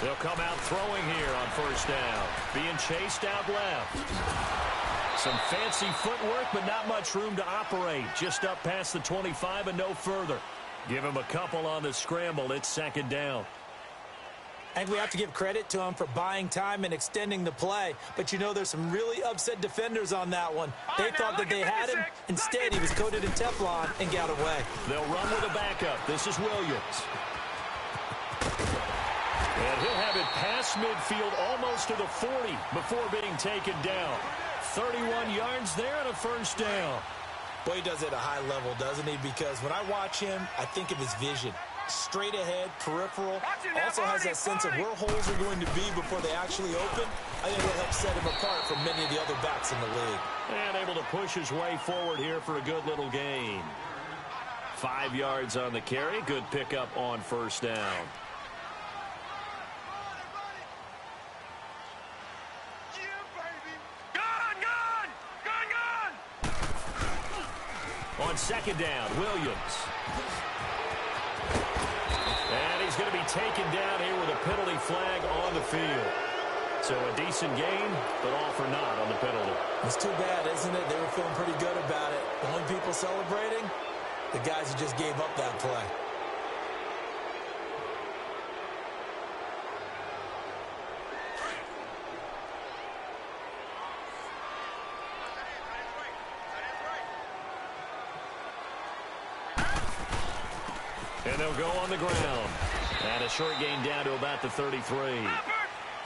They'll come out throwing here on first down. Being chased out left. Some fancy footwork, but not much room to operate. Just up past the 25 and no further. Give him a couple on the scramble. It's second down. I think we have to give credit to him for buying time and extending the play. But, you know, there's some really upset defenders on that one. They thought that they had him. Instead, he was coated in Teflon and got away. They'll run with a backup. This is Williams. And he'll have it past midfield almost to the 40 before being taken down. 31 yards there and a first down. Boy, he does it at a high level, doesn't he? Because when I watch him, I think of his vision. Straight ahead, peripheral. Also has that sense of where holes are going to be before they actually open. I think it'll help set him apart from many of the other backs in the league. And able to push his way forward here for a good little gain. 5 yards on the carry. Good pickup on first down. On second down, Williams. And he's going to be taken down here with a penalty flag on the field. So a decent gain, but all for naught on the penalty. It's too bad, isn't it? They were feeling pretty good about it. The only people celebrating, the guys who just gave up that play. And they'll go on the ground. And a short gain down to about the 33.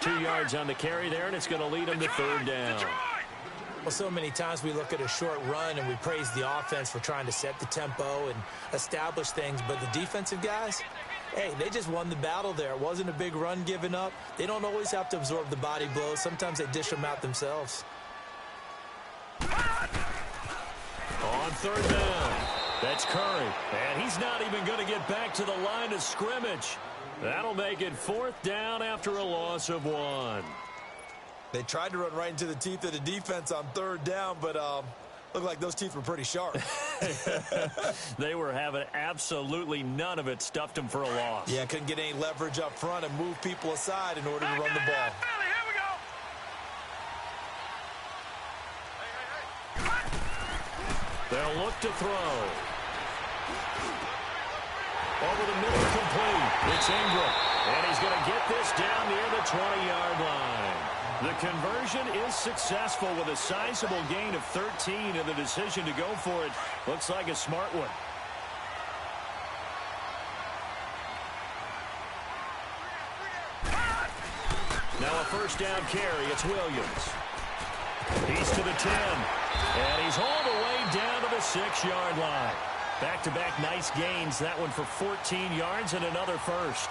2 yards on the carry there, and it's going to lead them to third down. Well, so many times we look at a short run and we praise the offense for trying to set the tempo and establish things. But the defensive guys, hey, they just won the battle there. It wasn't a big run given up. They don't always have to absorb the body blows. Sometimes they dish them out themselves. On third down. That's Curry, and he's not even going to get back to the line of scrimmage. That'll make it fourth down after a loss of 1. They tried to run right into the teeth of the defense on third down, but looked like those teeth were pretty sharp. They were having absolutely none of it. Stuffed them for a loss. Yeah, couldn't get any leverage up front and move people aside in order to run the ball. They'll look to throw. Over the middle, complete. It's Ingram. And he's going to get this down near the 20-yard line. The conversion is successful with a sizable gain of 13, and the decision to go for it looks like a smart one. Now a first down carry. It's Williams. He's to the 10. And he's all the way down to the 6-yard line. Back-to-back nice gains. That one for 14 yards and another first.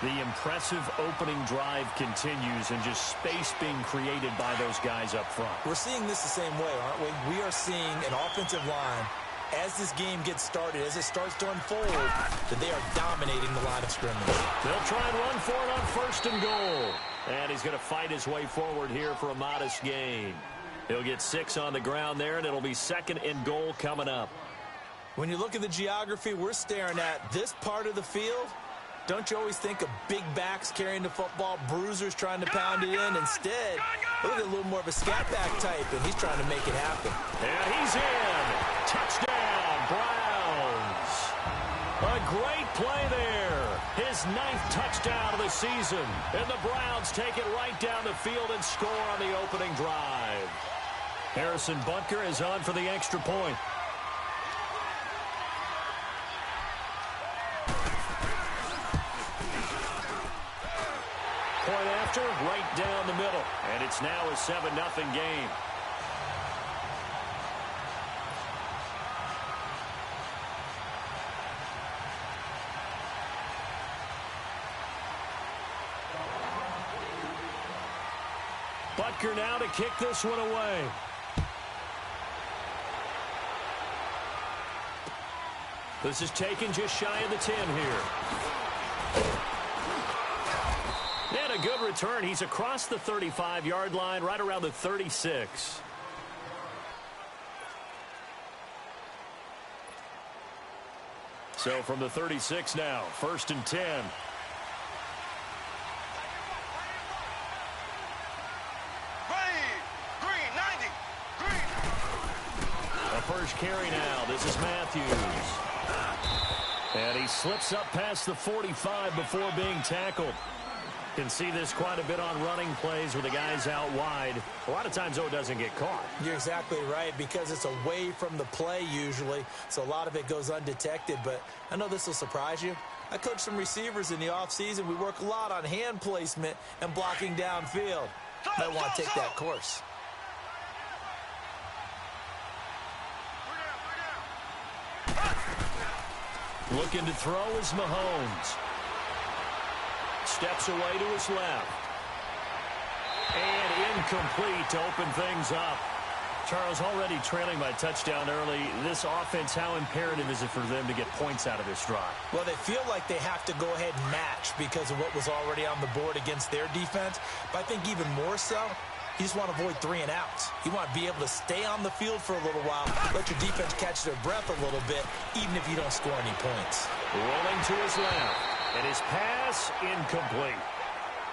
The impressive opening drive continues and just space being created by those guys up front. We're seeing this the same way, aren't we? We are seeing an offensive line, as this game gets started, as it starts to unfold, that they are dominating the line of scrimmage. They'll try and run for it on first and goal. And he's going to fight his way forward here for a modest gain. He'll get 6 on the ground there, and it'll be second and goal coming up. When you look at the geography we're staring at, this part of the field, don't you always think of big backs carrying the football, bruisers trying to pound it in? Instead, look at a little more of a scat back type, and he's trying to make it happen. And he's in. Touchdown, Browns. A great play there. His 9th touchdown of the season. And the Browns take it right down the field and score on the opening drive. Harrison Butker is on for the extra point. Point after, right down the middle. And it's now a 7-0 game. Butker now to kick this one away. This is taken just shy of the 10 here. And a good return. He's across the 35-yard line, right around the 36. So from the 36 now, 1st and 10. carry now. This is Matthews. And he slips up past the 45 before being tackled. Can see this quite a bit on running plays with the guys out wide. A lot of times, though, it doesn't get caught. You're exactly right, because it's away from the play usually, so a lot of it goes undetected. But I know this will surprise you. I coach some receivers in the offseason. We work a lot on hand placement and blocking downfield. Might want to take that course. Looking to throw is Mahomes. Steps away to his left. And incomplete to open things up. Charles, already trailing by touchdown early. This offense, how imperative is it for them to get points out of this drive? Well, they feel like they have to go ahead and match because of what was already on the board against their defense. But I think even more so, you just want to avoid 3 and outs. You want to be able to stay on the field for a little while, let your defense catch their breath a little bit, even if you don't score any points. Rolling to his left, and his pass incomplete.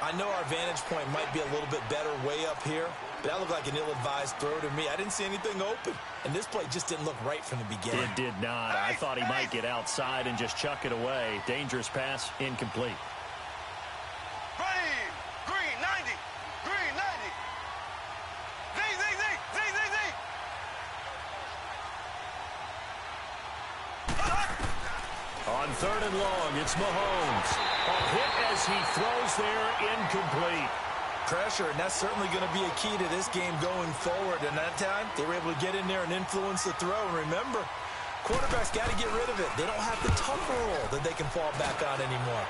I know our vantage point might be a little bit better way up here, but that looked like an ill-advised throw to me. I didn't see anything open, and this play just didn't look right from the beginning. It did not. I thought he might get outside and just chuck it away. Dangerous pass, incomplete. Green 90. Green 90. On 3rd and long, it's Mahomes. A hit as he throws there, incomplete. Pressure, and that's certainly going to be a key to this game going forward. And that time, they were able to get in there and influence the throw. And remember, quarterbacks got to get rid of it. They don't have the tougher role that they can fall back on anymore.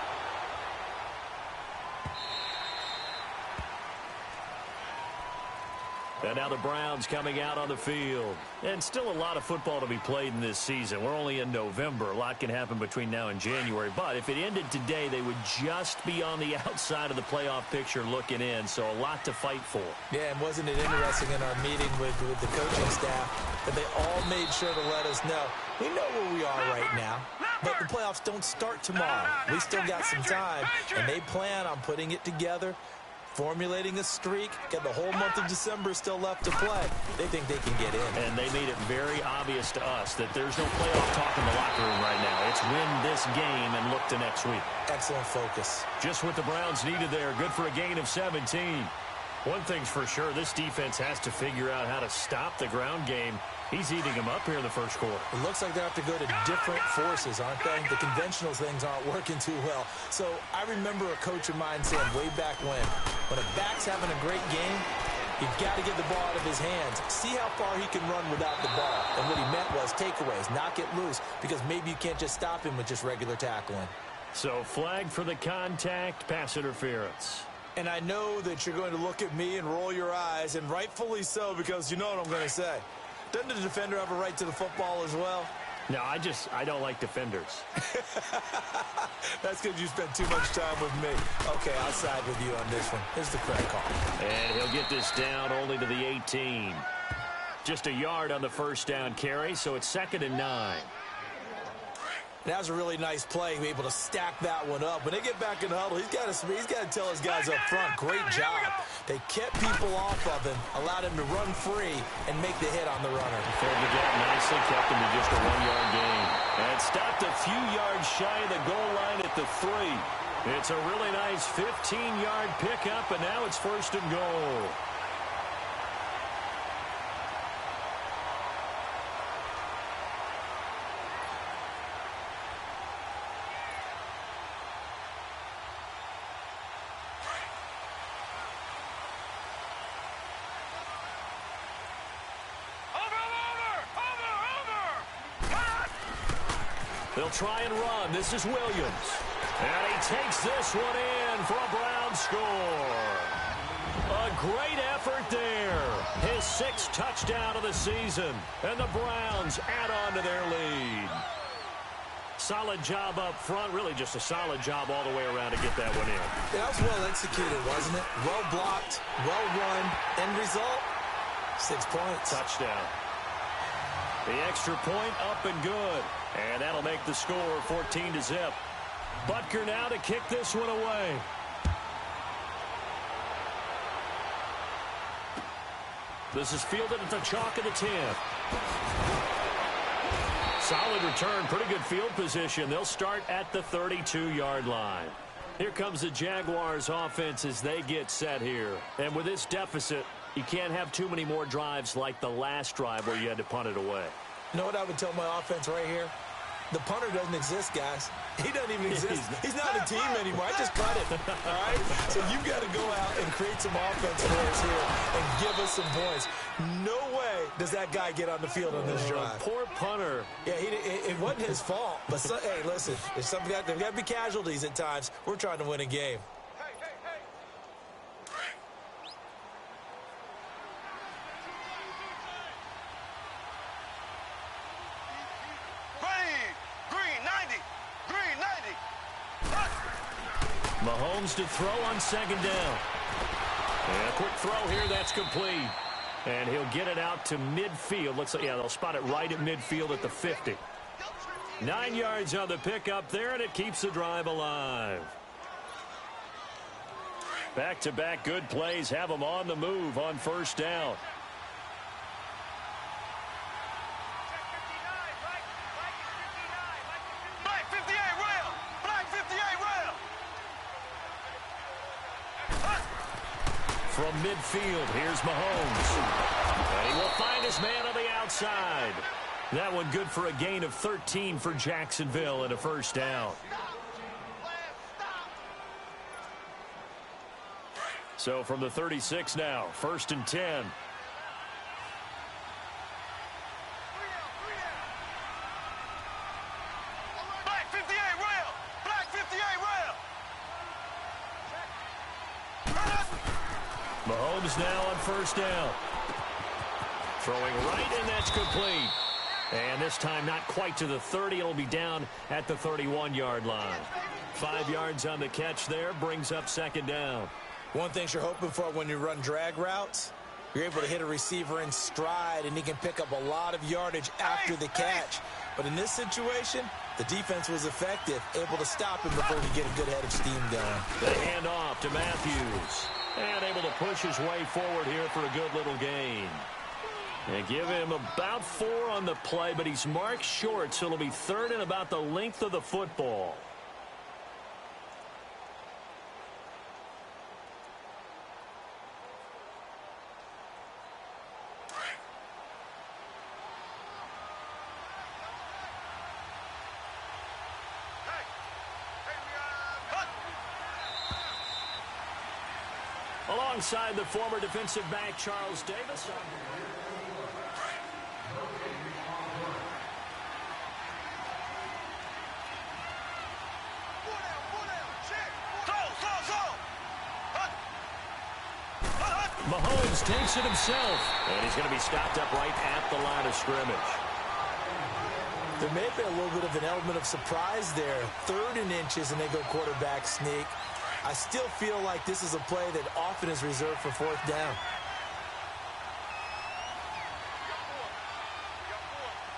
And now the Browns coming out on the field. And still a lot of football to be played in this season. We're only in November. A lot can happen between now and January. But if it ended today, they would just be on the outside of the playoff picture looking in. So a lot to fight for. Yeah, and wasn't it interesting in our meeting with the coaching staff that they all made sure to let us know, we know where we are right now, but the playoffs don't start tomorrow. We still got some time, and they plan on putting it together, formulating a streak, got the whole month of December still left to play. They think they can get in. And they made it very obvious to us that there's no playoff talk in the locker room right now. It's win this game and look to next week. Excellent focus. Just what the Browns needed there. Good for a gain of 17. One thing's for sure, this defense has to figure out how to stop the ground game. He's eating them up here in the first quarter. It looks like they have to go to different forces, aren't they? The conventional things aren't working too well. So I remember a coach of mine saying way back when a back's having a great game, you've got to get the ball out of his hands. See how far he can run without the ball. And what he meant was takeaways, knock it loose, because maybe you can't just stop him with just regular tackling. So flag for the contact, pass interference. And I know that you're going to look at me and roll your eyes, and rightfully so, because you know what I'm going to say. Doesn't the defender have a right to the football as well? No, I don't like defenders. That's because you spent too much time with me. Okay, I'll side with you on this one. Here's the correct call. And he'll get this down only to the 18. Just a yard on the first down carry, so it's 2nd and 9. That was a really nice play, able to stack that one up. When they get back in the huddle, he's got to tell his guys up front, great job. They kept people off of him, allowed him to run free, and make the hit on the runner. Filled the gap nicely, kept him to just a 1-yard gain. And stopped a few yards shy of the goal line at the 3. It's a really nice 15-yard pickup, and now it's 1st and goal. They'll try and run. This is Williams. And he takes this one in for a Brown score. A great effort there. His 6th touchdown of the season. And the Browns add on to their lead. Solid job up front. Really just a solid job all the way around to get that one in. Yeah, that was well executed, wasn't it? Well blocked, well run. End result, 6 points. Touchdown. The extra point up and good. And that'll make the score 14-0. Butker now to kick this one away. This is fielded at the chalk of the 10. Solid return, pretty good field position. They'll start at the 32-yard line. Here comes the Jaguars offense as they get set here. And with this deficit, you can't have too many more drives like the last drive where you had to punt it away. You know what I would tell my offense right here? The punter doesn't exist, guys. He doesn't even exist. He's not a team anymore. I just cut him. All right? So you've got to go out and create some offense for us here and give us some points. No way does that guy get on the field on this drive. Poor punter. Yeah, it wasn't his fault. But, hey, listen, there's got to be casualties at times. We're trying to win a game. Mahomes to throw on second down. And a quick throw here, that's complete. And he'll get it out to midfield. Looks like, yeah, they'll spot it right at midfield at the 50. 9 yards on the pickup there, and it keeps the drive alive. Back-to-back good plays have them on the move on first down. From midfield, here's Mahomes. And he will find his man on the outside. That one good for a gain of 13 for Jacksonville and a first down. So from the 36 now, 1st and 10. Mahomes now on first down. Throwing right, and that's complete. And this time not quite to the 30. It'll be down at the 31-yard line. 5 yards on the catch there, brings up second down. One thing you're hoping for when you run drag routes, you're able to hit a receiver in stride, and he can pick up a lot of yardage after the catch. But in this situation, the defense was effective, able to stop him before he get a good head of steam going. The handoff to Matthews. And able to push his way forward here for a good little gain. And give him about 4 on the play, but he's marked short, so it'll be 3rd and about the length of the football. Alongside the former defensive back, Charles Davis. Mahomes takes it himself, and he's going to be stopped up right at the line of scrimmage. There may have been a little bit of an element of surprise there. 3rd and inches, and they go quarterback sneak. I still feel like this is a play that often is reserved for 4th down.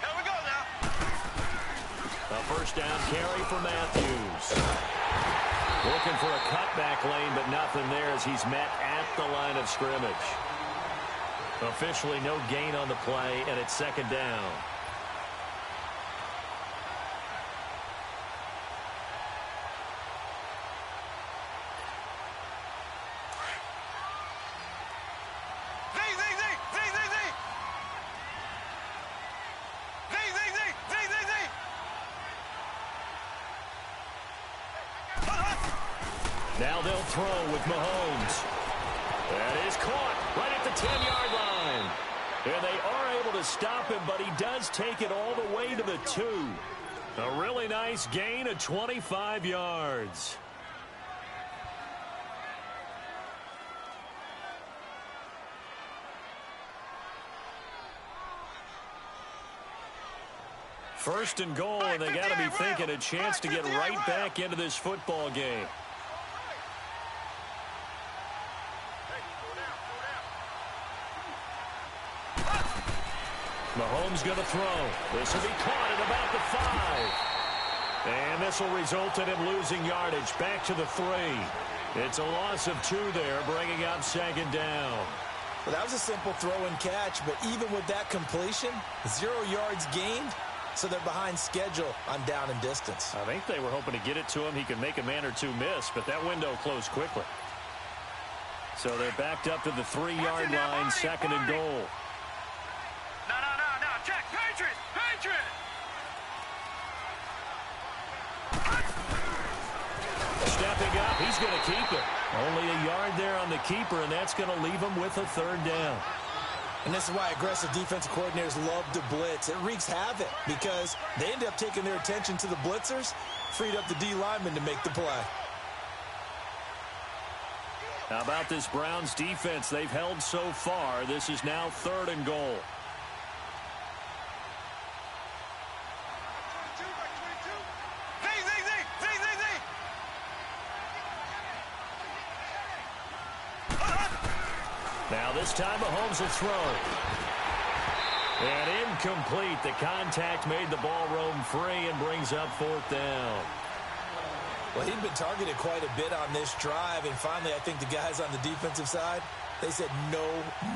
Here we go now. A first down carry for Matthews. Looking for a cutback lane, but nothing there as he's met at the line of scrimmage. Officially no gain on the play, and it's second down. Now they'll throw with Mahomes. That is caught right at the 10-yard line. And they are able to stop him, but he does take it all the way to the 2. A really nice gain of 25 yards. First and goal, and they got to be thinking a chance to get right back into this football game. Mahomes going to throw. This will be caught at about the 5. And this will result in him losing yardage back to the 3. It's a loss of 2 there, bringing up second down. Well, that was a simple throw and catch, but even with that completion, 0 yards gained, so they're behind schedule on down and distance. I think they were hoping to get it to him. He could make a man or two miss, but that window closed quickly. So they're backed up to the 3-yard line, second and goal. No. Check. Patriots. Stepping up, he's going to keep it. Only a yard there on the keeper, and that's going to leave him with a third down. And this is why aggressive defensive coordinators love to blitz. It wreaks havoc because they end up taking their attention to the blitzers, freed up the D lineman to make the play. How about this Browns defense they've held so far? This is now third and goal. Now this time Mahomes will throw. And incomplete. The contact made the ball roam free and brings up fourth down. Well, he'd been targeted quite a bit on this drive, and finally I think the guys on the defensive side, they said no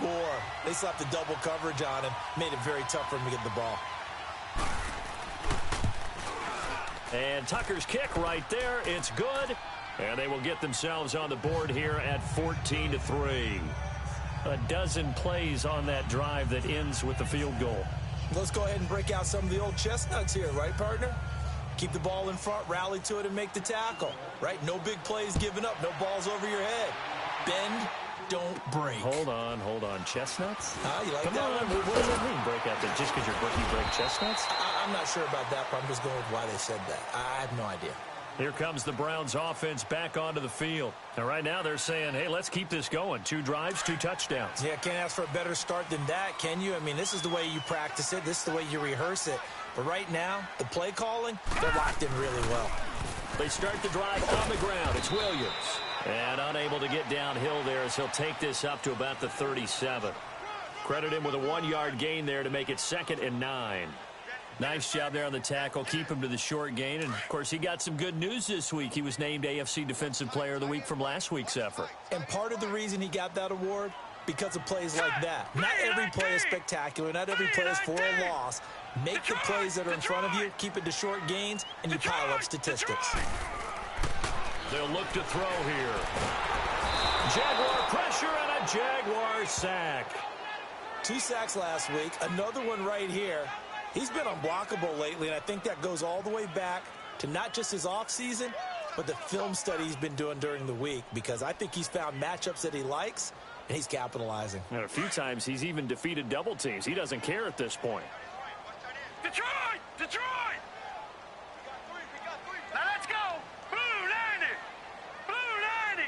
more. They slapped the double coverage on him, made it very tough for him to get the ball. And Tucker's kick right there. It's good. And they will get themselves on the board here at 14-3. A dozen plays on that drive that ends with the field goal. Let's go ahead and break out some of the old chestnuts here, right, partner? Keep the ball in front, rally to it, and make the tackle, right? No big plays given up, no balls over your head. Bend, don't break. Hold on. Chestnuts? You like Come that on. one? What does that mean, break out? Just because you break chestnuts? I'm not sure about that, but I'm just going with why they said that. I have no idea. Here comes the Browns offense back onto the field. And right now they're saying, hey, let's keep this going. 2 drives, 2 touchdowns. Yeah, can't ask for a better start than that, can you? I mean, this is the way you practice it. This is the way you rehearse it. But right now, the play calling, they're locked in really well. They start the drive on the ground. It's Williams. And unable to get downhill there as he'll take this up to about the 37. Credit him with a 1-yard gain there to make it 2nd and 9. Nice job there on the tackle. Keep him to the short gain. And, of course, he got some good news this week. He was named AFC Defensive Player of the Week from last week's effort. And part of the reason he got that award, because of plays like that. Not every play is spectacular. Not every play is for a loss. Make the plays that are in front of you, keep it to short gains, and you pile up statistics. They'll look to throw here. Jaguar pressure and a Jaguar sack. 2 sacks last week. Another one right here. He's been unblockable lately, and I think that goes all the way back to not just his offseason, but the film study he's been doing during the week, because I think he's found matchups that he likes, and he's capitalizing. And a few times he's even defeated double teams. He doesn't care at this point. Detroit! Now let's go! Blue 90! Blue 90!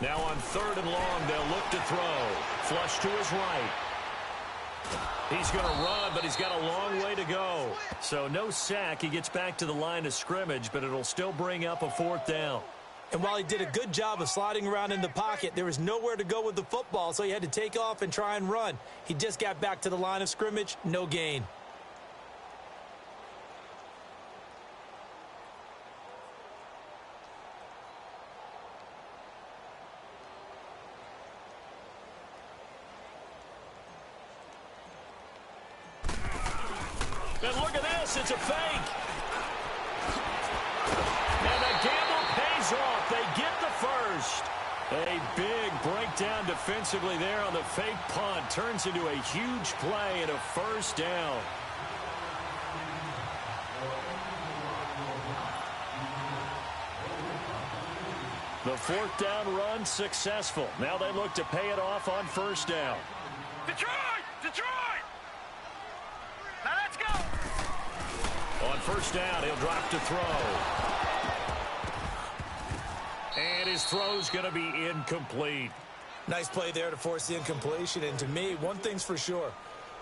Now on 3rd and long, they'll look to throw. Flush to his right. He's going to run, but he's got a long way to go. So no sack. He gets back to the line of scrimmage, but it'll still bring up a 4th down. And while he did a good job of sliding around in the pocket, there was nowhere to go with the football, so he had to take off and try and run. He just got back to the line of scrimmage, no gain. And look at this, it's a fake. And the gamble pays off. They get the first. A big breakdown defensively there on the fake punt. Turns into a huge play and a 1st down. The 4th down run successful. Now they look to pay it off on 1st down. Detroit! Now let's go! On 1st down, he'll drop to throw. And his throw's going to be incomplete. Nice play there to force the incompletion. And to me, one thing's for sure.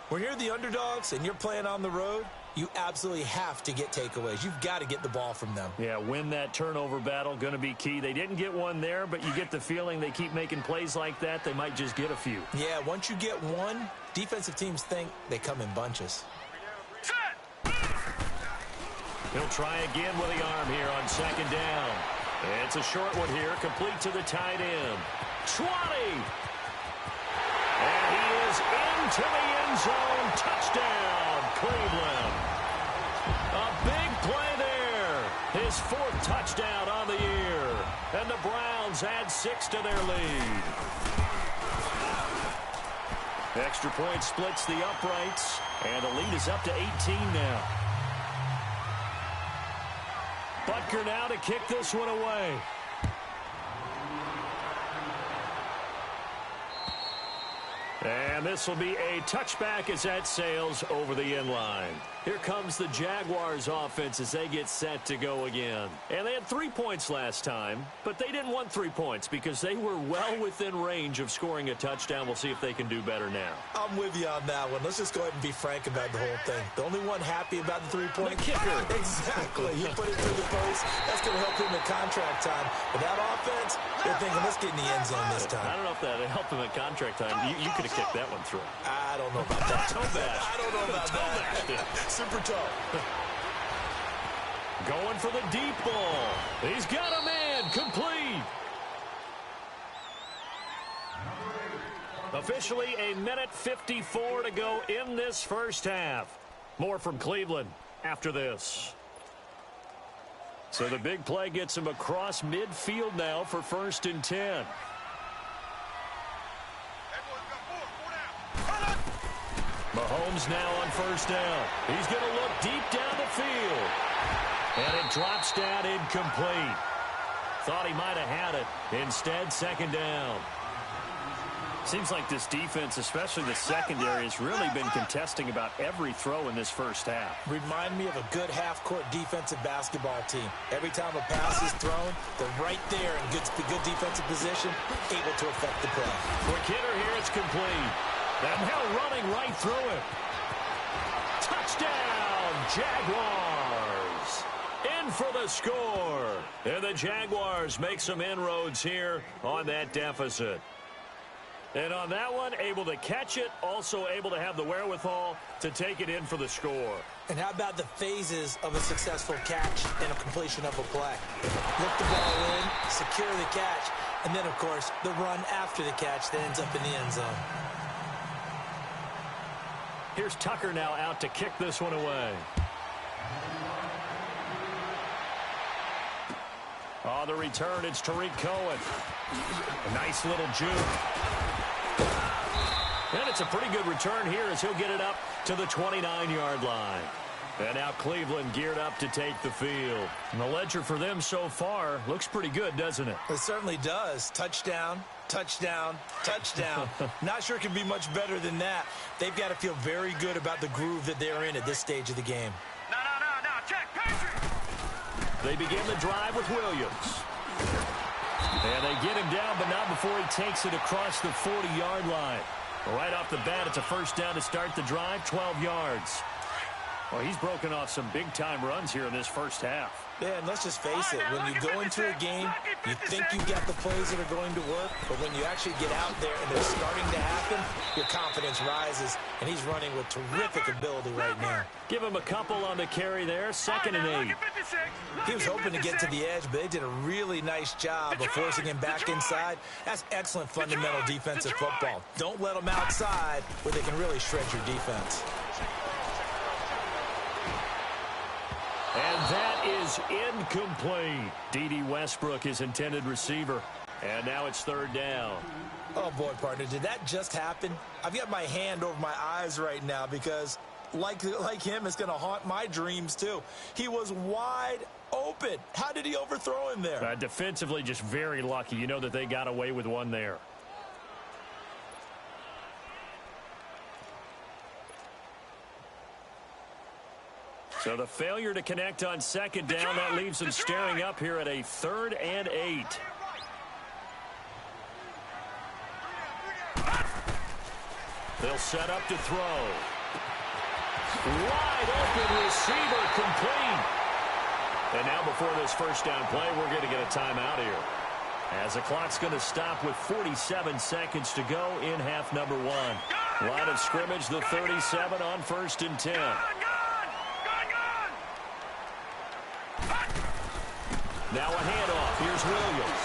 When you're the underdogs and you're playing on the road, you absolutely have to get takeaways. You've got to get the ball from them. Yeah, win that turnover battle, going to be key. They didn't get one there, but you get the feeling they keep making plays like that, they might just get a few. Yeah, once you get one, defensive teams think they come in bunches. He'll try again with the arm here on 2nd down. It's a short one here, complete to the tight end. 20! And he is into the end zone. Touchdown, Cleveland. A big play there. His 4th touchdown on the year. And the Browns add 6 to their lead. Extra point splits the uprights. And the lead is up to 18 now. Butker now to kick this one away. And this will be a touchback as that sails over the end line. Here comes the Jaguars offense as they get set to go again. And they had 3 points last time, but they didn't want 3 points because they were well within range of scoring a touchdown. We'll see if they can do better now. I'm with you on that one. Let's just go ahead and be frank about the whole thing. The only one happy about the 3-point kicker. Exactly. You put it through the post. That's going to help him in contract time. But that offense, they're thinking, let's get in the end zone this time. I don't know if that helped him in contract time. You could have kicked that one through. I don't know about that. Toe bash. I don't know about that. Super toe. Going for the deep ball. He's got a man. Complete. Officially a minute 54 to go in this first half. More from Cleveland after this. So the big play gets him across midfield now for 1st and 10. Mahomes now on 1st down. He's going to look deep down the field. And it drops down incomplete. Thought he might have had it. Instead, 2nd down. Seems like this defense, especially the secondary, has really been contesting about every throw in this first half. Remind me of a good half-court defensive basketball team. Every time a pass is thrown, they're right there in good defensive position, able to affect the play. Quick hitter here, it's complete. And now running right through it. Touchdown, Jaguars. In for the score. And the Jaguars make some inroads here on that deficit. And on that one, able to catch it, also able to have the wherewithal to take it in for the score. And how about the phases of a successful catch and a completion of a play? Look the ball in, secure the catch, and then, of course, the run after the catch that ends up in the end zone. Here's Tucker now out to kick this one away. On the return, it's Tariq Cohen. A nice little juke. And it's a pretty good return here as he'll get it up to the 29-yard line. And now Cleveland geared up to take the field. And the ledger for them so far looks pretty good, doesn't it? It certainly does. Touchdown, touchdown, touchdown. Not sure it can be much better than that. They've got to feel very good about the groove that they're in at this stage of the game. No. Check, Patrick. They begin the drive with Williams. And they get him down, but not before he takes it across the 40-yard line. Right off the bat, it's a 1st down to start the drive, 12 yards. Well, he's broken off some big-time runs here in this first half. Yeah, and let's just face it. When you go into a game, you think you've got the plays that are going to work, but when you actually get out there and they're starting to happen, your confidence rises, and he's running with terrific ability right now. Give him a couple on the carry there, 2nd and 8. He was hoping to get to the edge, but they did a really nice job of forcing him back inside. That's excellent fundamental defensive football. Don't let them outside where they can really shred your defense. And that is incomplete. D.D. Westbrook, his intended receiver. And now it's 3rd down. Oh, boy, partner, did that just happen? I've got my hand over my eyes right now because, like him, it's going to haunt my dreams, too. He was wide open. How did he overthrow him there? Defensively, just very lucky. You know that they got away with one there. So the failure to connect on 2nd down, that leaves them staring up here at a 3rd and 8. They'll set up to throw. Wide open receiver, complete. And now before this 1st down play, we're going to get a timeout here. As the clock's going to stop with 47 seconds to go in half number 1. Line of scrimmage, the 37 on 1st and 10. Now a handoff. Here's Williams.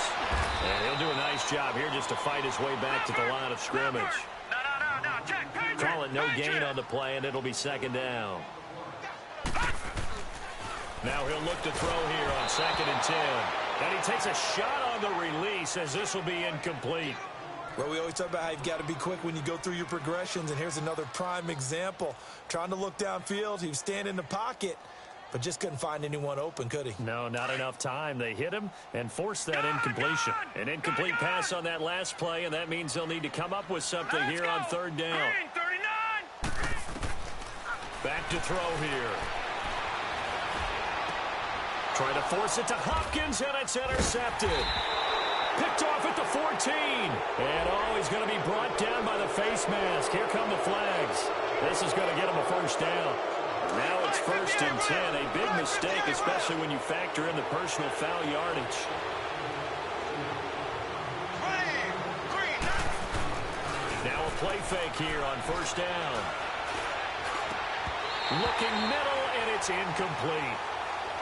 And he'll do a nice job here just to fight his way back to the line of scrimmage. No. Check. no gain on the play, and it'll be second down. Now he'll look to throw here on 2nd and 10. And he takes a shot on the release as this will be incomplete. Well, we always talk about how you've got to be quick when you go through your progressions, and here's another prime example. Trying to look downfield, he was standing in the pocket, but just couldn't find anyone open, could he? No, not enough time. They hit him and forced that incompletion. An incomplete pass on that last play, and that means they'll need to come up with something here on 3rd down. Back to throw here. Trying to force it to Hopkins, and it's intercepted. Picked off at the 14. And, he's going to be brought down by the face mask. Here come the flags. This is going to get him a first down. Now it's 1st and 10. A big mistake, especially when you factor in the personal foul yardage. Now a play fake here on 1st down. Looking middle, and it's incomplete.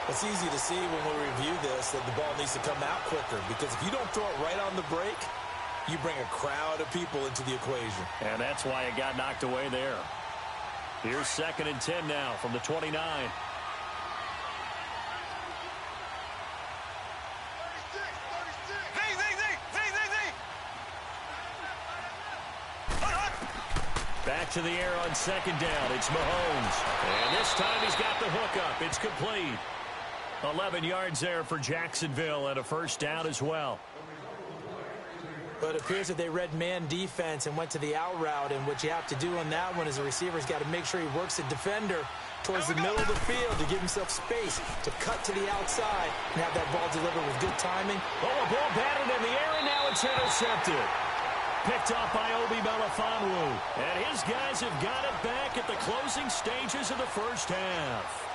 It's easy to see when we review this that the ball needs to come out quicker, because if you don't throw it right on the break, you bring a crowd of people into the equation. And that's why it got knocked away there. Here's 2nd and 10 now from the 29. 36, 36. Back to the air on 2nd down. It's Mahomes. And this time he's got the hook up. It's complete. 11 yards there for Jacksonville and a first down as well. But it appears that they read man defense and went to the out route, and what you have to do on that one is the receiver's got to make sure he works the defender towards the middle of the field to give himself space to cut to the outside and have that ball delivered with good timing. Oh, a ball batted in the air, and now it's intercepted. Picked off by Obi Melifonwu. And his guys have got it back at the closing stages of the first half.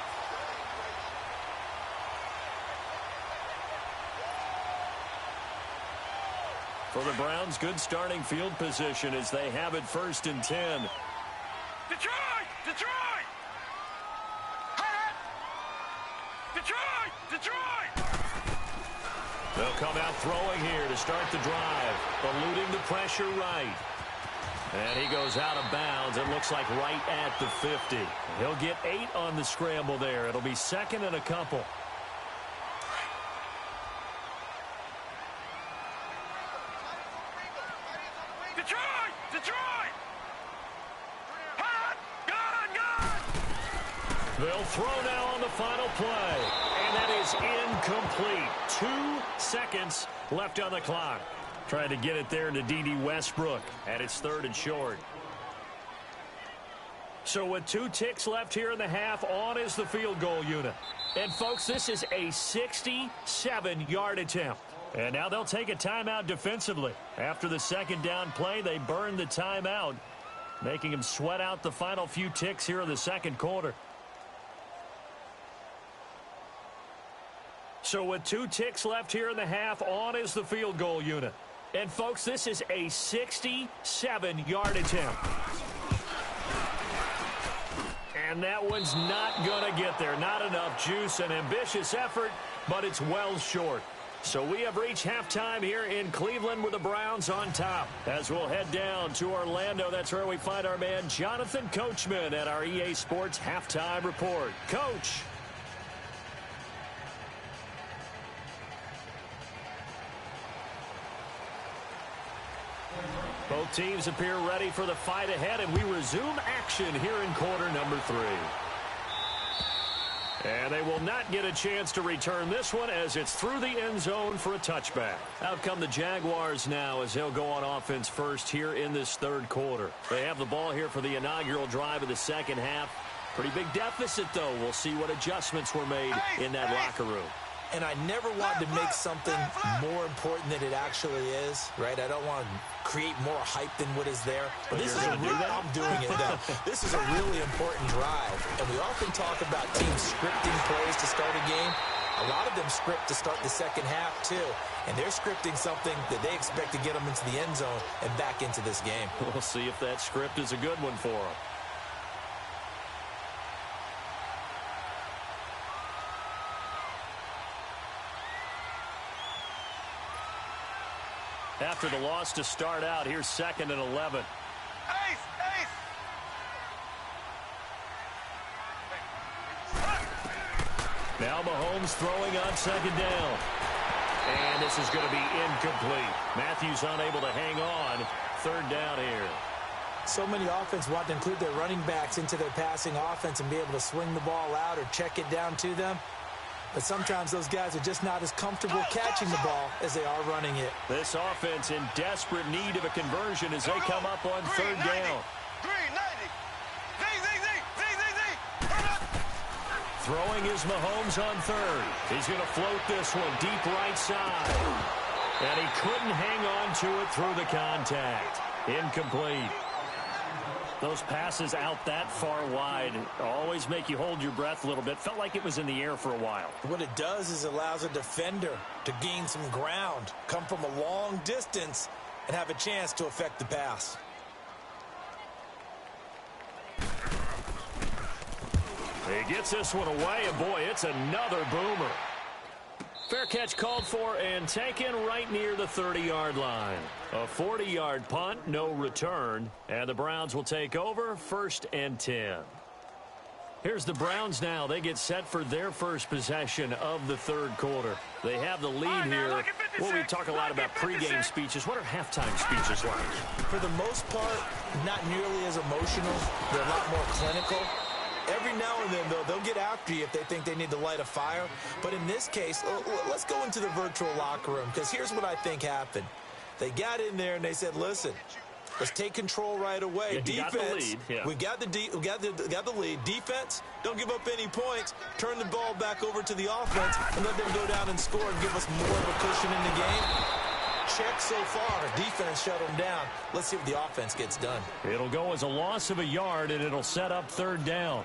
For the Browns, good starting field position as they have it 1st and 10. Detroit! Detroit! Detroit! Detroit! They'll come out throwing here to start the drive. Eluding the pressure right. And he goes out of bounds. It looks like right at the 50. He'll get 8 on the scramble there. It'll be 2nd and a couple. Detroit! Detroit! Hot! Gun! They'll throw now on the final play. And that is incomplete. 2 seconds left on the clock. Trying to get it there to D.D. Westbrook. And it's 3rd and short. So with 2 ticks left here in the half, on is the field goal unit. And, folks, this is a 67-yard attempt. And now they'll take a timeout defensively. After the 2nd down play, they burn the timeout, making them sweat out the final few ticks here in the 2nd quarter. So with 2 ticks left here in the half, on is the field goal unit. And, folks, this is a 67-yard attempt. And that one's not going to get there. Not enough juice. An ambitious effort, but it's well short. So we have reached halftime here in Cleveland with the Browns on top. As we'll head down to Orlando, that's where we find our man Jonathan Coachman at our EA Sports Halftime Report. Coach. Both teams appear ready for the fight ahead, and we resume action here in quarter number 3. And they will not get a chance to return this one as it's through the end zone for a touchback. Out come the Jaguars now as they'll go on offense first here in this 3rd quarter. They have the ball here for the inaugural drive of the 2nd half. Pretty big deficit, though. We'll see what adjustments were made in that locker room. And I never wanted to make something more important than it actually is, right? I don't want to create more hype than what is there. But this is I'm doing it now. This is a really important drive. And we often talk about teams scripting plays to start a game. A lot of them script to start the 2nd half, too. And they're scripting something that they expect to get them into the end zone and back into this game. We'll see if that script is a good one for them. After the loss to start out, here's 2nd and 11. Ace! Ace! Now Mahomes throwing on second down. And this is going to be incomplete. Matthews unable to hang on. Third down here. So many offense want to include their running backs into their passing offense and be able to swing the ball out or check it down to them. But sometimes those guys are just not as comfortable catching the ball as they are running it. This offense in desperate need of a conversion as they come up on third down. Throwing is Mahomes on third. He's going to float this one deep right side. And he couldn't hang on to it through the contact. Incomplete. Those passes out that far wide always make you hold your breath a little bit. Felt like it was in the air for a while. What it does is it allows a defender to gain some ground, come from a long distance, and have a chance to affect the pass. He gets this one away, and boy, it's another boomer. Fair catch called for and taken right near the 30-yard line. A 40-yard punt, no return, and the Browns will take over 1st and 10. Here's the Browns now. They get set for their first possession of the third quarter. They have the lead here. Well, we talk a lot about pregame speeches. What are halftime speeches like? For the most part, not nearly as emotional. They're a lot more clinical. Every now and then, though, they'll get after you if they think they need to light a fire. But in this case, let's go into the virtual locker room, because here's what I think happened. They got in there and they said, listen, let's take control right away. Yeah, defense, we got the lead. Defense, don't give up any points. Turn the ball back over to the offense and let them go down and score and give us more of a cushion in the game. Check so far. Defense shut them down. Let's see if the offense gets done. It'll go as a loss of a yard, and it'll set up third down.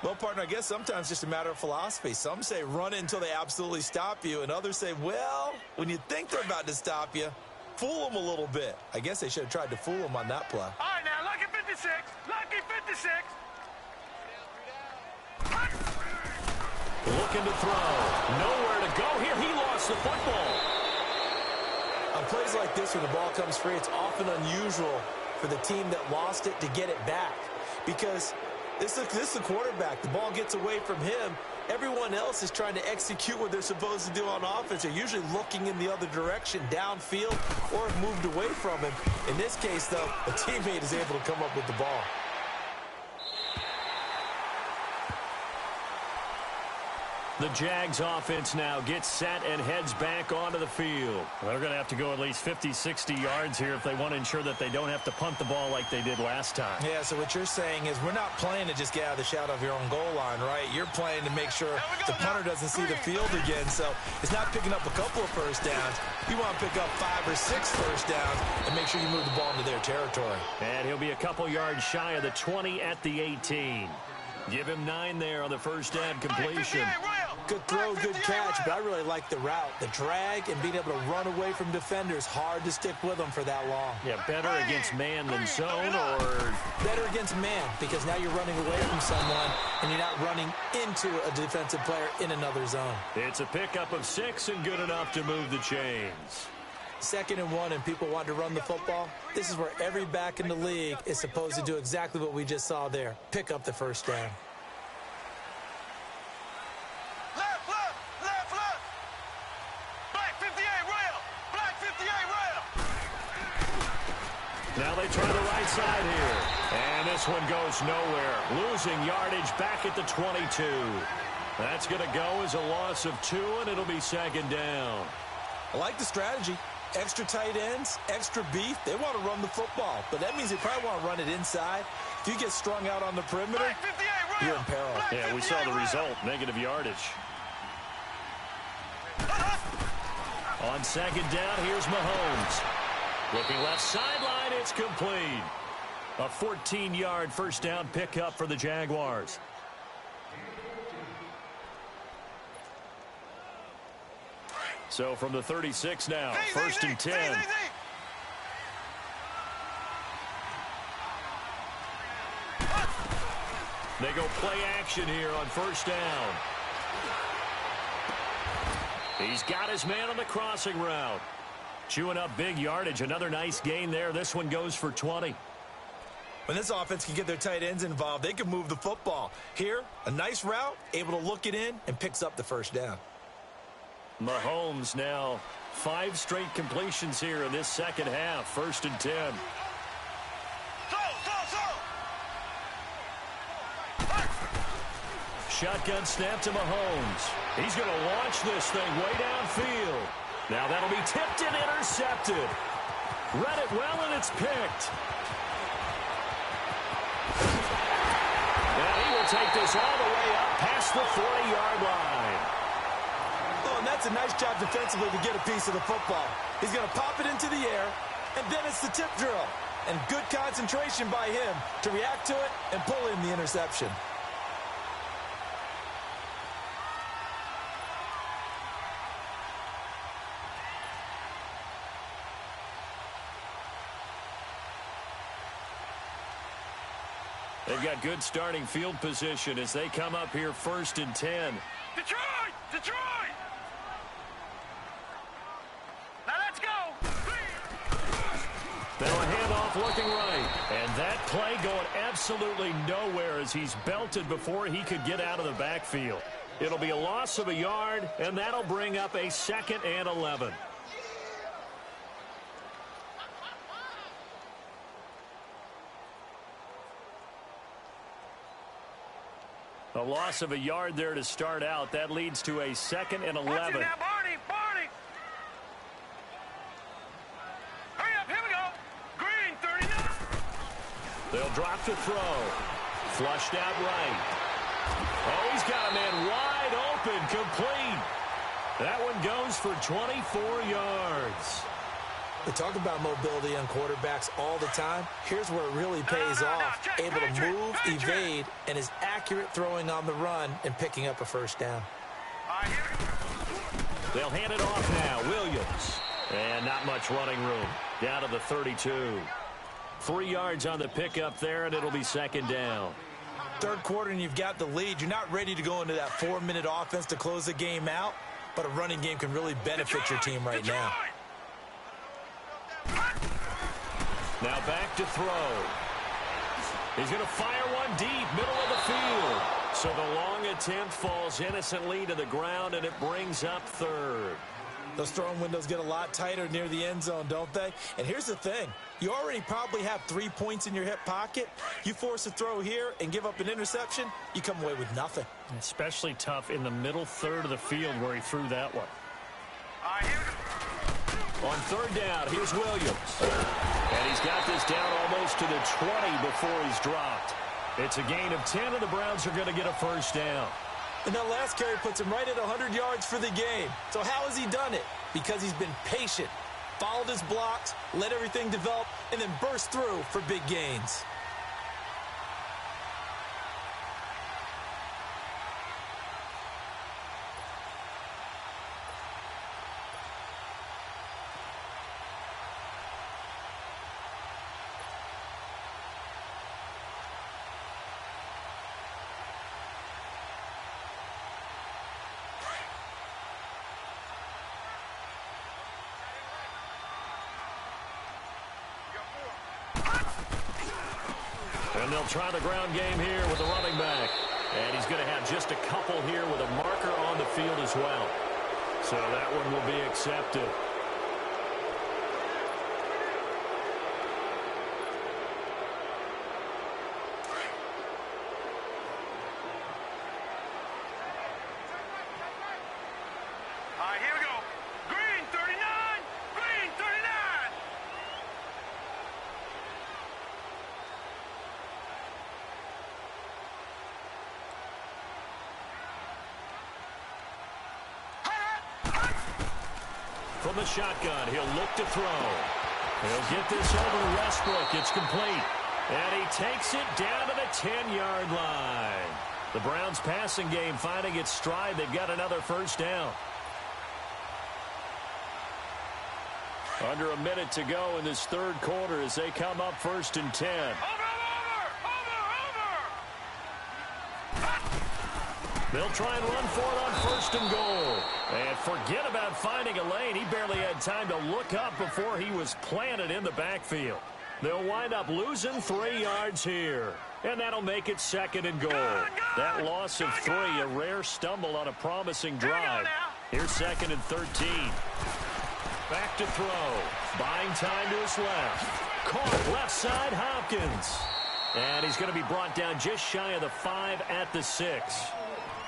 Well, partner, I guess sometimes it's just a matter of philosophy. Some say run it until they absolutely stop you, and others say, well, when you think they're about to stop you, fool them a little bit. I guess they should have tried to fool them on that play. All right, now, lucky 56. Lucky 56. Looking to throw. Nowhere to go here. He lost the football. On plays like this where the ball comes free, it's often unusual for the team that lost it to get it back, because this is the quarterback. The ball gets away from him. Everyone else is trying to execute what they're supposed to do on offense. They're usually looking in the other direction, downfield, or have moved away from him. In this case, though, a teammate is able to come up with the ball. The Jags offense now gets set and heads back onto the field. They're going to have to go at least 50, 60 yards here if they want to ensure that they don't have to punt the ball like they did last time. Yeah, so what you're saying is we're not playing to just get out of the shadow of your own goal line, right? You're playing to make sure the punter doesn't see the field again. So it's not picking up a couple of first downs. You want to pick up 5 or 6 first downs and make sure you move the ball into their territory. And he'll be a couple yards shy of the 20 at the 18. Give him 9 there on the first down completion. Good throw, good catch, but I really like the route. The drag and being able to run away from defenders. Hard to stick with them for that long. Yeah, better against man than zone, or better against man, because now you're running away from someone and you're not running into a defensive player in another zone. It's a pickup of 6 and good enough to move the chains. 2nd and 1 and people want to run the football. This is where every back in the league is supposed to do exactly what we just saw there. Pick up the first down. Now they try the right side here. And this one goes nowhere. Losing yardage back at the 22. That's going to go as a loss of 2, and it'll be 2nd down. I like the strategy. Extra tight ends, extra beef. They want to run the football, but that means they probably want to run it inside. If you get strung out on the perimeter, you're in peril. Yeah, we saw the result, negative yardage. On 2nd down, here's Mahomes. Looking left sideline, it's complete. A 14-yard first down pickup for the Jaguars. So from the 36 now, 1st and 10. They go play action here on 1st down. He's got his man on the crossing route. Chewing up big yardage. Another nice gain there. This one goes for 20. When this offense can get their tight ends involved, they can move the football. Here, a nice route, able to look it in, and picks up the first down. Mahomes now 5 straight completions here in this second half. 1st and 10. Shotgun snap to Mahomes. He's going to launch this thing way downfield. Now that'll be tipped and intercepted. Read it well, and it's picked. Now he will take this all the way up past the 40-yard line. Oh, and that's a nice job defensively to get a piece of the football. He's going to pop it into the air, and then it's the tip drill. And good concentration by him to react to it and pull in the interception. They've got good starting field position as they come up here 1st and 10. Detroit! Detroit! Now let's go! Now a handoff looking right. And that play going absolutely nowhere as he's belted before he could get out of the backfield. It'll be a loss of a yard, and that'll bring up a 2nd and 11. A loss of a yard there to start out. That leads to a 2nd and 11. Watch it now, Barney! Barney! Hurry up, here we go! Green, 39! They'll drop to throw. Flushed out right. Oh, he's got a man wide open, complete. That one goes for 24 yards. We talk about mobility on quarterbacks all the time. Here's where it really pays off. Able to move, evade, and is accurate throwing on the run and picking up a first down. They'll hand it off now. Williams. And not much running room. Down to the 32. 3 yards on the pickup there, and it'll be 2nd down. 3rd quarter, and you've got the lead. You're not ready to go into that 4-minute offense to close the game out, but a running game can really benefit your team right now. Now back to throw. He's going to fire one deep, middle of the field. So the long attempt falls innocently to the ground, and it brings up 3rd. Those throwing windows get a lot tighter near the end zone, don't they? And here's the thing. You already probably have 3 points in your hip pocket. You force a throw here and give up an interception, you come away with nothing. Especially tough in the middle 3rd of the field where he threw that one. On 3rd down, here's Williams. And he's got this down almost to the 20 before he's dropped. It's a gain of 10, and the Browns are going to get a first down. And that last carry puts him right at 100 yards for the game. So how has he done it? Because he's been patient, followed his blocks, let everything develop, and then burst through for big gains. And they'll try the ground game here with the running back. And he's going to have just a couple here with a marker on the field as well. So that one will be accepted. All right, here we go. Green, 39! Green, 39! From the shotgun, he'll look to throw. He'll get this over to Westbrook. It's complete. And he takes it down to the 10-yard line. The Browns passing game finding its stride. They've got another first down. Under a minute to go in this 3rd quarter as they come up 1st and 10. Over! They'll try and run for it on 1st and goal. And forget about finding a lane. He barely had time to look up before he was planted in the backfield. They'll wind up losing 3 yards here. And that'll make it 2nd and goal. That loss of 3, a rare stumble on a promising drive. Here's 2nd and 13. Back to throw. Buying time to his left. Caught left side, Hopkins. And he's going to be brought down just shy of the 5 at the 6.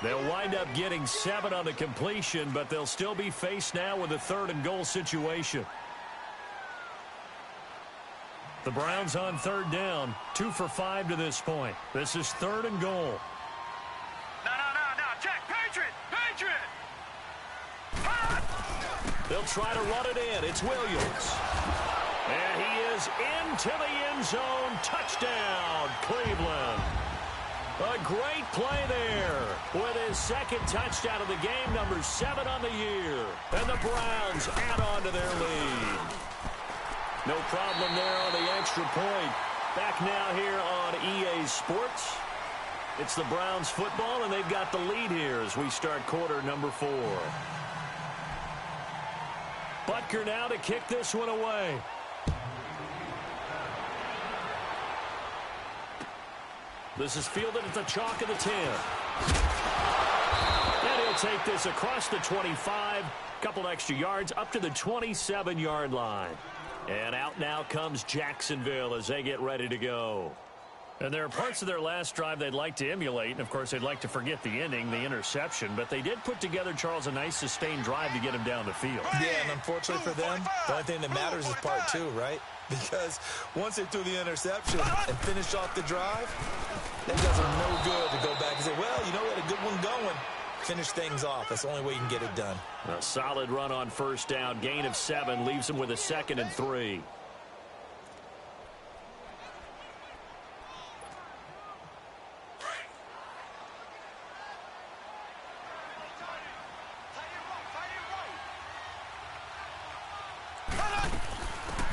They'll wind up getting 7 on the completion, but they'll still be faced now with a 3rd and goal situation. The Browns on 3rd down, 2 for 5 to this point. This is 3rd and goal. No, check, Patriot! They'll try to run it in. It's Williams. And he is into the end zone. Touchdown, Cleveland. A great play there with his 2nd touchdown of the game, number 7 on the year. And the Browns add on to their lead. No problem there on the extra point. Back now here on EA Sports. It's the Browns football, and they've got the lead here as we start quarter number 4. Butker now to kick this one away. This is fielded at the chalk of the 10. And he'll take this across the 25. Couple extra yards up to the 27-yard line. And out now comes Jacksonville as they get ready to go. And there are parts of their last drive they'd like to emulate. And, of course, they'd like to forget the ending, the interception. But they did put together, Charles, a nice sustained drive to get him down the field. Yeah, and unfortunately for them, the only thing that matters is part 2, right? Because once they threw the interception and finished off the drive, that does them no good to go back and say, well, you know, we had a good one going. Finish things off. That's the only way you can get it done. A solid run on 1st down. Gain of 7 leaves him with a 2nd and 3.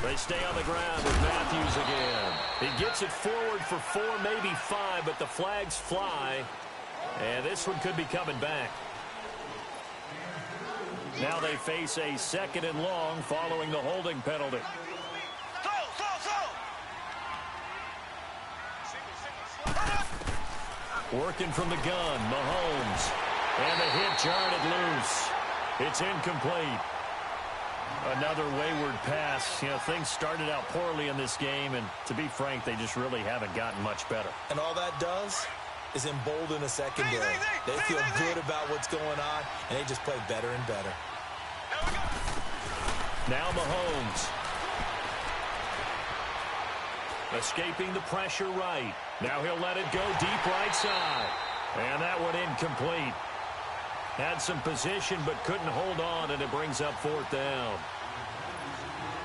They stay on the ground with Matthews again. He gets it forward for 4, maybe 5, but the flags fly. And this one could be coming back. Now they face a 2nd and long following the holding penalty. Working from the gun, Mahomes. And the hit jarred it loose. It's incomplete. Another wayward pass. You know, things started out poorly in this game, and to be frank, they just really haven't gotten much better. And all that does is embolden a secondary. They feel good about what's going on, and they just play better and better. Now Mahomes. Escaping the pressure right. Now he'll let it go deep right side. And that one incomplete. Had some position but couldn't hold on, and it brings up 4th down.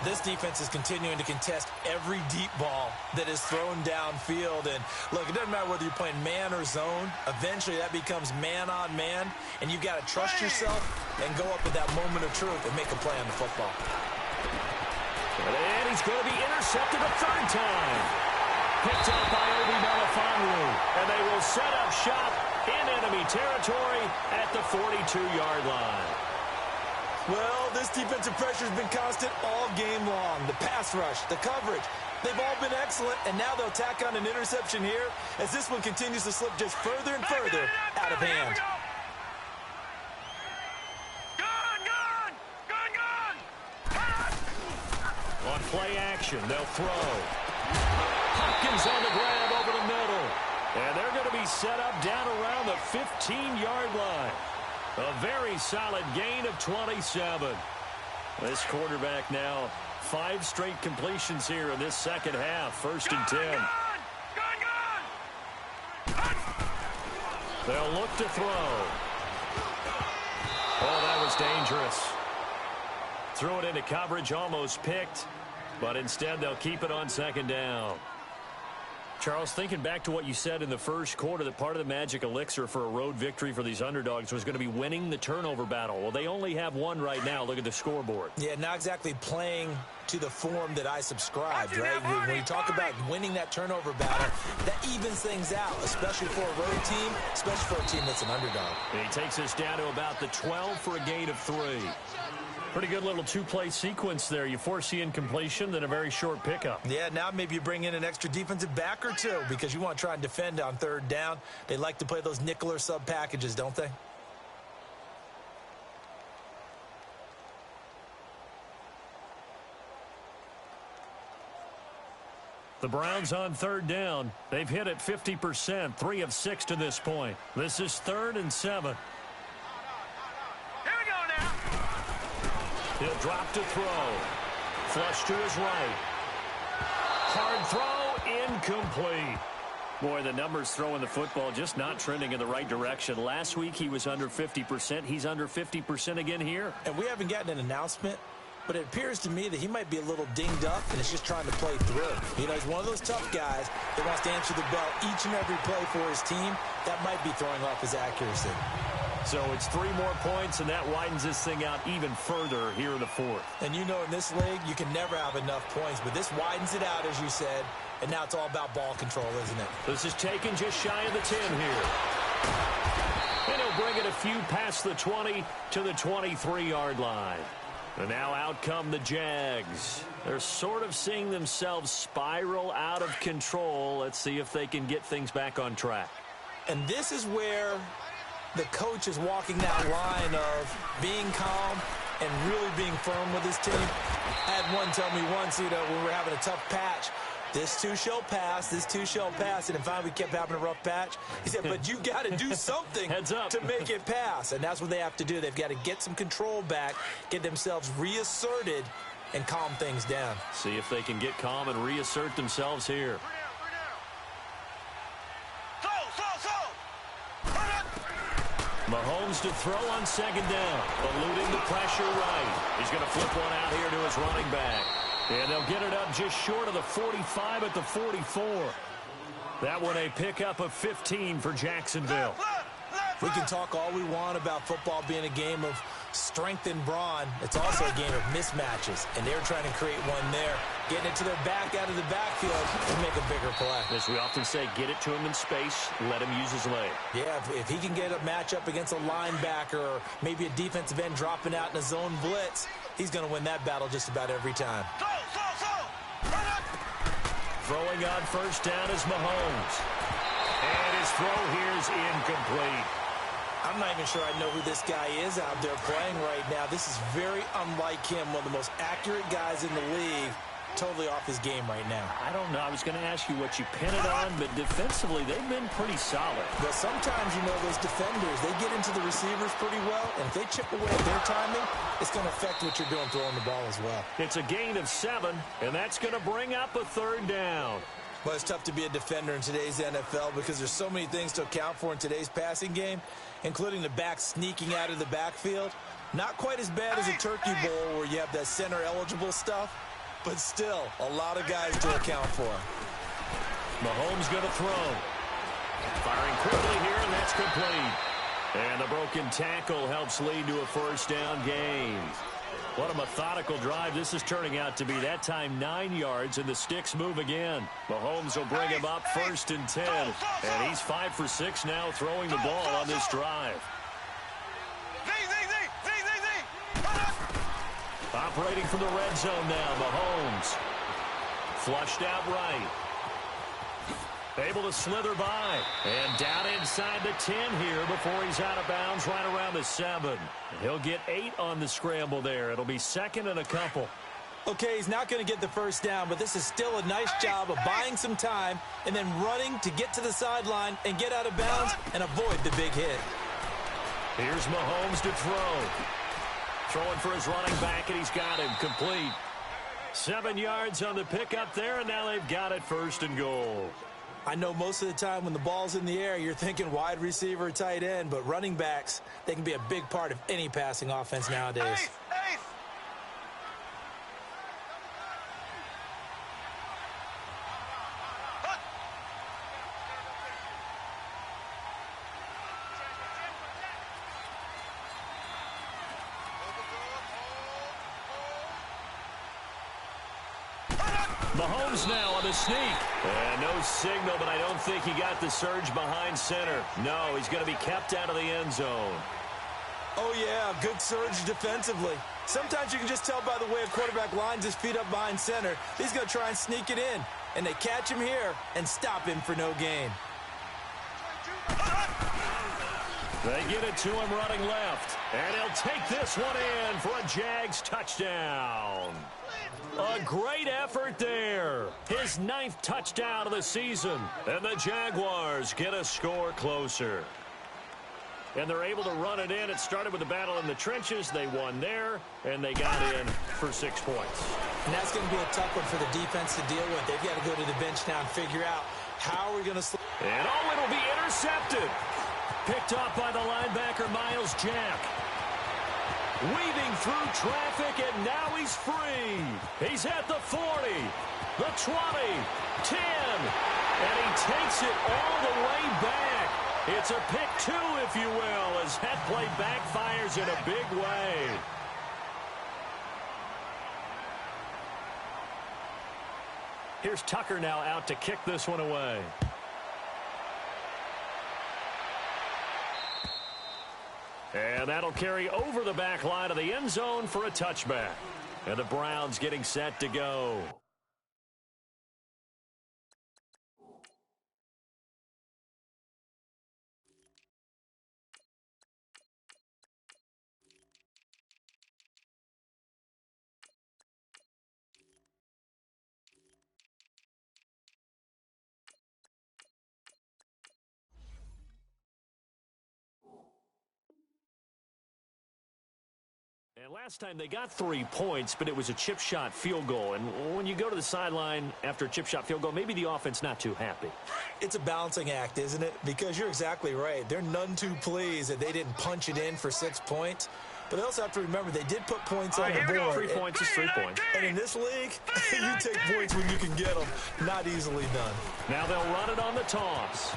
This defense is continuing to contest every deep ball that is thrown downfield. And, look, it doesn't matter whether you're playing man or zone. Eventually, that becomes man on man, and you've got to trust yourself and go up at that moment of truth and make a play on the football. And he's going to be intercepted a 3rd time. Picked up by Obi Melifonwu, and they will set up shop in enemy territory at the 42-yard line. Well, this defensive pressure has been constant all game long. The pass rush, the coverage, they've all been excellent, and now they'll tack on an interception here as this one continues to slip just further and further out of hand. On play action, they'll throw. Hopkins on the grab over the middle. And they're going to be set up down around the 15-yard line. A very solid gain of 27. This quarterback now 5 straight completions here in this 2nd half. 1st and 10. They'll look to throw. Oh, that was dangerous. Threw it into coverage, almost picked. But instead, they'll keep it on 2nd down. Charles, thinking back to what you said in the first quarter, that part of the magic elixir for a road victory for these underdogs was going to be winning the turnover battle. Well, they only have 1 right now. Look at the scoreboard. Yeah, not exactly playing to the form that I subscribed, right? When you talk about winning that turnover battle, that evens things out, especially for a road team, especially for a team that's an underdog. And he takes us down to about the 12 for a gain of 3. Pretty good little two-play sequence there. You force the incompletion, then a very short pickup. Yeah, now maybe you bring in an extra defensive back or two because you want to try and defend on third down. They like to play those nickel or sub packages, don't they? The Browns on third down. They've hit it 50%, 3 of 6 to this point. This is 3rd and 7. Here we go now. He'll drop to throw. Flush to his right. Hard throw, incomplete. Boy, the numbers throwing the football just not trending in the right direction. Last week he was under 50%. He's under 50% again here. And we haven't gotten an announcement, but it appears to me that he might be a little dinged up and is just trying to play through. You know, he's one of those tough guys that wants to answer the bell each and every play for his team. That might be throwing off his accuracy. So it's 3 more points, and that widens this thing out even further here in the 4th. And you know in this league, you can never have enough points, but this widens it out, as you said, and now it's all about ball control, isn't it? This is taken just shy of the 10 here. And he'll bring it a few past the 20 to the 23-yard line. And now out come the Jags. They're sort of seeing themselves spiral out of control. Let's see if they can get things back on track. And this is where the coach is walking that line of being calm and really being firm with his team. I had one tell me once, you know, when we were having a tough patch, this too shall pass, this too shall pass. And finally we kept having a rough patch. He said, but you got to do something Heads up. to make it pass. And that's what they have to do. They've got to get some control back, get themselves reasserted, and calm things down. See if they can get calm and reassert themselves here. Mahomes to throw on 2nd down, eluding the pressure right. He's going to flip one out here to his running back. And they'll get it up just short of the 45 at the 44. That one a pickup of 15 for Jacksonville. We can talk all we want about football being a game of strength and brawn. It's also a game of mismatches, and they're trying to create one there. Getting it to their back out of the backfield to make a bigger play. As we often say, get it to him in space, let him use his leg. Yeah, if he can get a matchup against a linebacker or maybe a defensive end dropping out in a zone blitz, he's going to win that battle just about every time. Throwing on 1st down is Mahomes. And his throw here is incomplete. I'm not even sure I know who this guy is out there playing right now. This is very unlike him, one of the most accurate guys in the league. Totally off his game right now. I don't know. I was going to ask you what you pin it on, but defensively, they've been pretty solid. But sometimes, you know, those defenders, they get into the receivers pretty well, and if they chip away at their timing, it's going to affect what you're doing throwing the ball as well. It's a gain of 7, and that's going to bring up a 3rd down. Well, it's tough to be a defender in today's NFL because there's so many things to account for in today's passing game, including the back sneaking out of the backfield. Not quite as bad as a turkey bowl where you have that center-eligible stuff, but still a lot of guys to account for. Mahomes going to throw. Firing quickly here, and that's complete. And the broken tackle helps lead to a 1st down gain. What a methodical drive this is turning out to be. That time 9 yards, and the sticks move again. Mahomes will bring him up 1st and 10. And he's 5 for 6 now throwing the ball on this drive. Operating from the red zone now, Mahomes. Flushed out right. Able to slither by. And down inside the 10 here before he's out of bounds right around the 7. He'll get 8 on the scramble there. It'll be 2nd and a couple. Okay, he's not going to get the 1st down, but this is still a nice job of buying some time and then running to get to the sideline and get out of bounds and avoid the big hit. Here's Mahomes to throw. Throwing for his running back, and he's got him complete. 7 yards on the pickup there, and now they've got it 1st and goal. I know most of the time when the ball's in the air, you're thinking wide receiver, tight end, but running backs, they can be a big part of any passing offense nowadays. Mahomes now on the sneak. And no signal, but I don't think he got the surge behind center. No, he's going to be kept out of the end zone. Oh, yeah, good surge defensively. Sometimes you can just tell by the way a quarterback lines his feet up behind center. He's going to try and sneak it in. And they catch him here and stop him for no gain. They get it to him running left. And he'll take this one in for a Jags touchdown. A great effort there. His 9th touchdown of the season. And the Jaguars get a score closer. And they're able to run it in. It started with the battle in the trenches. They won there, and they got in for 6 points. And that's going to be a tough one for the defense to deal with. They've got to go to the bench now and figure out how are we going to... And it'll be intercepted. Picked off by the linebacker, Miles Jack. Weaving through traffic, and now he's free. He's at the 40, the 20, 10, and he takes it all the way back. It's a pick 2, if you will, as that play backfires in a big way. Here's Tucker now out to kick this one away. And that'll carry over the back line of the end zone for a touchback. And the Browns getting set to go. And last time they got 3 points, but it was a chip shot field goal. And when you go to the sideline after a chip shot field goal, maybe the offense not too happy. It's a balancing act, isn't it? Because you're exactly right. They're none too pleased that they didn't punch it in for 6 points. But they also have to remember they did put points on the board. 3 points is 3 points. And in this league, you take points when you can get them. Not easily done. Now they'll run it on the toss.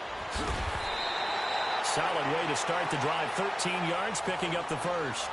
Solid way to start the drive. 13 yards, picking up the first.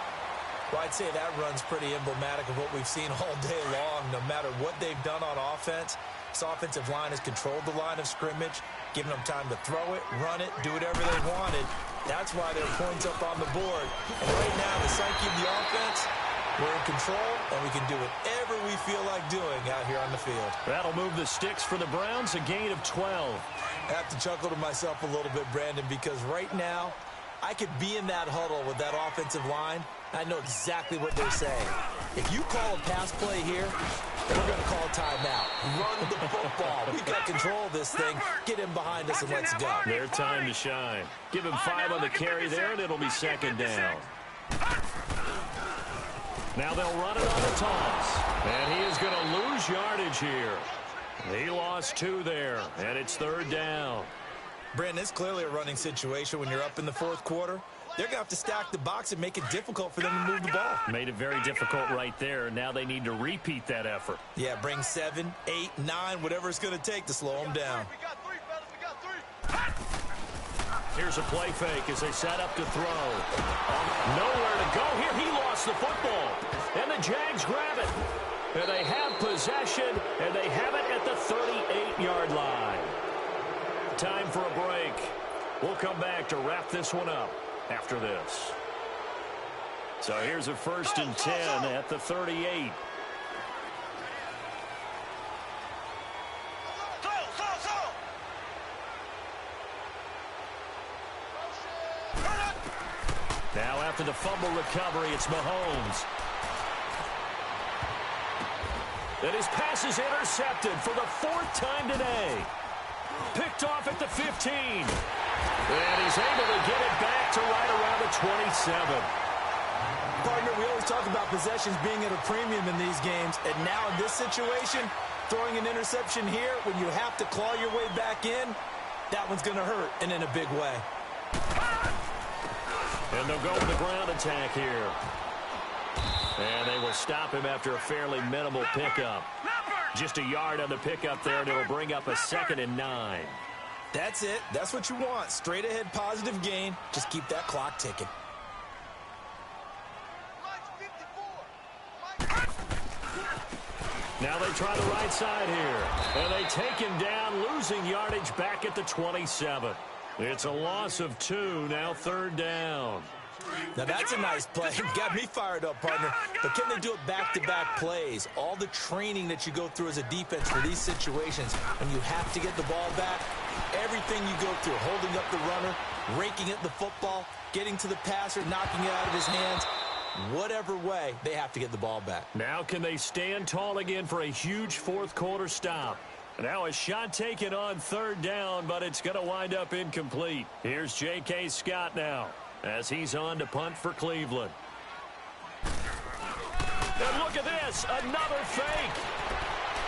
Well, I'd say that run's pretty emblematic of what we've seen all day long. No matter what they've done on offense, this offensive line has controlled the line of scrimmage, giving them time to throw it, run it, do whatever they wanted. That's why there are points up on the board. And right now, the psyche of the offense, we're in control, and we can do whatever we feel like doing out here on the field. That'll move the sticks for the Browns, a gain of 12. I have to chuckle to myself a little bit, Brandon, because right now, I could be in that huddle with that offensive line. I know exactly what they're saying. If you call a pass play here, we're going to call a timeout. Run the football. We've got control of this thing. Get him behind us and let's go. Their time to shine. Give him 5 on the carry there, and it'll be 2nd down. Now they'll run it on the toss. And he is going to lose yardage here. He lost 2 there, and it's 3rd down. Brandon, it's clearly a running situation when you're up in the 4th quarter. They're going to have to stack the box and make it difficult for them to move the ball. Made it very difficult right there. Now they need to repeat that effort. Yeah, bring 7, 8, 9, whatever it's going to take to slow them down. Here's a play fake as they set up to throw. Nowhere to go here. He lost the football. And the Jags grab it. And they have possession, and they have it at the 38-yard line. Time for a break. We'll come back to wrap this one up after this. So here's a 1st and 10 at the 38. Now after the fumble recovery, it's Mahomes. And his pass is intercepted for the 4th time today. Picked off at the 15. And he's able to get it back to right around the 27. Partner, we always talk about possessions being at a premium in these games. And now in this situation, throwing an interception here when you have to claw your way back in, that one's going to hurt, and in a big way. And they'll go with the ground attack here. And they will stop him after a fairly minimal pickup. Just a yard on the pickup there, and it'll bring up a 2nd and 9. That's it. That's what you want. Straight ahead positive gain. Just keep that clock ticking. Now they try the right side here. And they take him down, losing yardage back at the 27. It's a loss of 2, now 3rd down. Now, that's a nice play. Got me fired up, partner. But can they do it back-to-back plays? All the training that you go through as a defense for these situations, when you have to get the ball back, everything you go through, holding up the runner, raking at the football, getting to the passer, knocking it out of his hands, whatever way, they have to get the ball back. Now can they stand tall again for a huge fourth-quarter stop? Now a shot taken on third down, but it's going to wind up incomplete. Here's J.K. Scott now as he's on to punt for Cleveland. And look at this, another fake.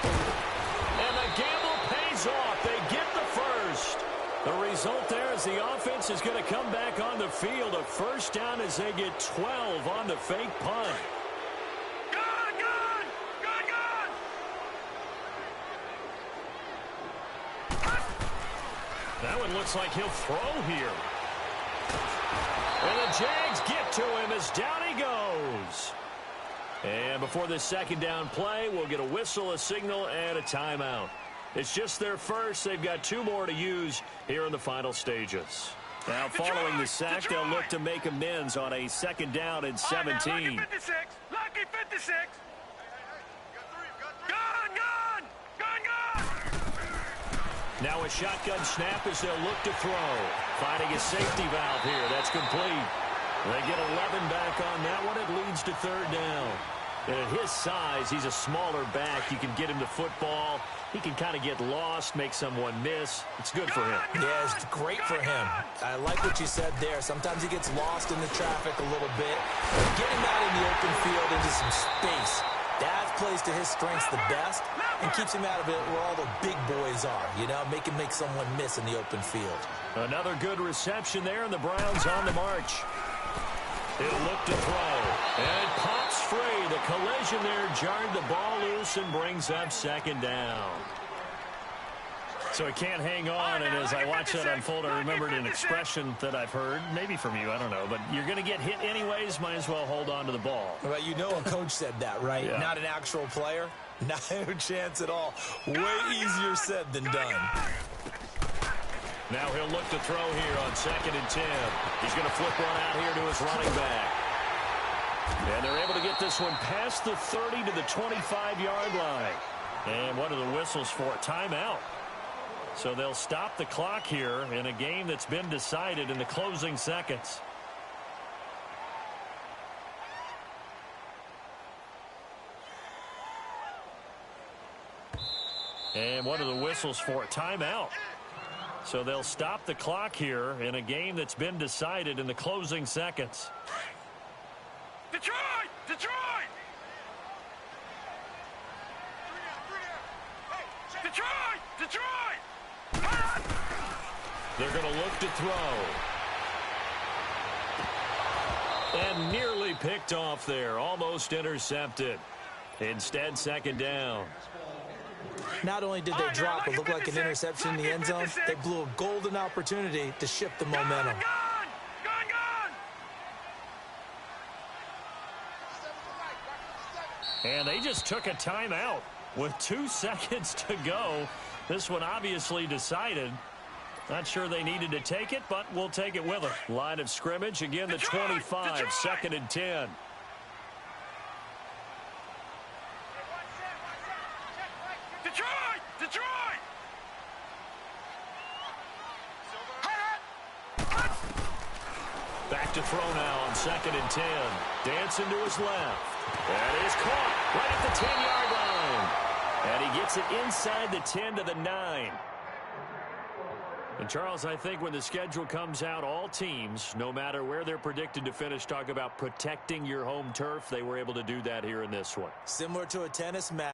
And the gamble pays off. They get the first. The result there is the offense is going to come back on the field. A first down as they get 12 on the fake punt. That one looks like he'll throw here. And the Jags get to him as down he goes. And before this second down play, we'll get a whistle, a signal, and a timeout. It's just their first. They've got 2 more to use here in the final stages. Now, following the sack, they'll look to make amends on a second down and 17. Lucky 56. Lucky 56. Now a shotgun snap as they'll look to throw. Finding a safety valve here. That's complete. They get 11 back on that one. It leads to third down. And at his size, he's a smaller back. You can get him to football. He can kind of get lost, make someone miss. It's good for him. Yeah, it's great for him. I like what you said there. Sometimes he gets lost in the traffic a little bit. But get him out in the open field into some space. That plays to his strengths the best and keeps him out of it where all the big boys are, you know, make him make someone miss in the open field. Another good reception there, and the Browns on the march. He'll look to throw, and it pops free. The collision there jarred the ball loose and brings up second down. So he can't hang on, and as I watch that unfold, I remembered an expression that I've heard, maybe from you, I don't know, but you're going to get hit anyways, might as well hold on to the ball. Well, you know a coach said that, right? Yeah. Not an actual player. Not a chance at all. Way easier said than done. Now he'll look to throw here on 2nd and 10. He's going to flip one out here to his running back. And they're able to get this one past the 30 to the 25-yard line. And what are the whistles for? Timeout. So they'll stop the clock here in a game that's been decided in the closing seconds. And what are the whistles for? Timeout. So they'll stop the clock here in a game that's been decided in the closing seconds. Detroit! Detroit! Detroit! Detroit! They're going to look to throw. And nearly picked off there. Almost intercepted. Instead, second down. Not only did they drop what looked like an interception in the end zone, they blew a golden opportunity to shift the momentum. And they just took a timeout with 2 seconds to go. This one obviously decided. Not sure they needed to take it, but we'll take it with them. Line of scrimmage, again, the 25, 2nd and 10. Detroit! Detroit! Back to throw now on 2nd and 10. Dancing to his left. That is caught right at the 10-yard line. And he gets it inside the 10 to the 9. And, Charles, I think when the schedule comes out, all teams, no matter where they're predicted to finish, talk about protecting your home turf. They were able to do that here in this one. Similar to a tennis match.